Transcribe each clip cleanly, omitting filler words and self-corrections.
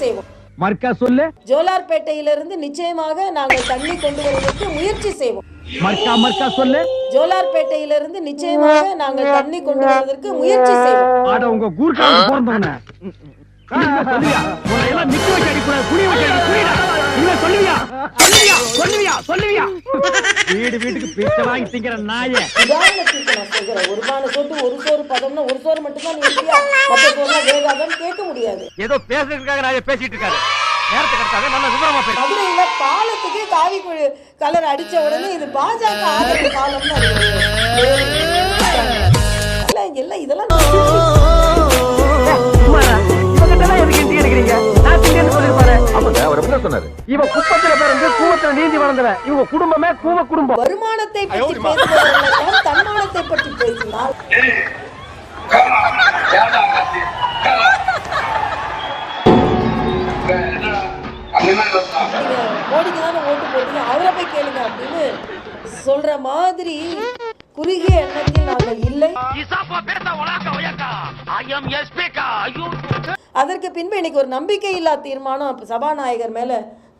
செய்வோம். மர்க்கா சொல்லு. ஜோலார்பேட்டையிலிருந்து நிச்சயமாக நாங்கள் தண்ணி கொண்டு வருவதற்கு முயற்சி செய்வோம். மர்க்கா சொல்லு. ஜோலார்பேட்டையிலிருந்து நிச்சயமாக நாங்கள் தண்ணி கொண்டு வருவதற்கு முயற்சி செய்வோம். ஆட உங்க கூர்க்காக பிறந்தவன சொல்லுவியா? உன்னை எல்லாம் நிக்க வச்சு அடிக்கூடாது, குனி வச்சு அடி, குனிடா. நீ சொல்லுவியா? சொல்லுவியா? சொல்லுவியா? சொல்லுவியா? வீட்டுக்கு பிச்சை வாங்கி திங்கிற நாயே. உதாரணத்துக்கு நான் சொல்கிறேன், ஒரு பானை சோட்டு ஒரு சோறு பதம்னா ஒரு சோறு மட்டும்தான் நீ எப்படியா மற்ற சோறுலாம் வேகாதான்னு கேட்க முடியாது. ஏதோ பேசுறதுக்காக நான் பேசிட்டு இருக்காரு. நேரத்துக்கு எடுத்தாங்க நல்ல விவரமா பேசு. மதுரையில பாலத்துக்கு காவி கலர் அடிச்ச உடனே இது பாஜக ஆதரவு பாலம்னு எல்லாம் இதெல்லாம் வருமானத்தை பற்றி பேசுவதற்கு தன்மானத்தை பற்றி பேசினால் மோடிக்கு தானே ஓட்டு போட்டீங்க, அவரை போய் கேளுங்க அப்படின்னு சொல்ற மாதிரி குறுகிய எண்ணத்தில் நாங்கள் இல்லை. அதற்கு பின்பு இன்னைக்கு ஒரு நம்பிக்கையில்லா தீர்மானம் சபாநாயகர் மேல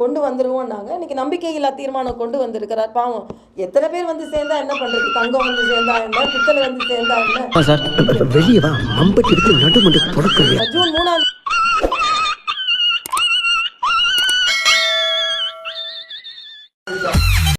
கொண்டு வந்துருவோம்னாங்க. இன்னைக்கு நம்பிக்கையில்லா தீர்மானம் கொண்டு வந்திருக்கிறார். பாவம், எத்தனை பேர் வந்து சேர்ந்தா என்ன பண்றது? தங்கம் வந்து சேர்ந்தா என்ன, பித்தளை வந்து சேர்ந்தா என்ன? ஜூன் 3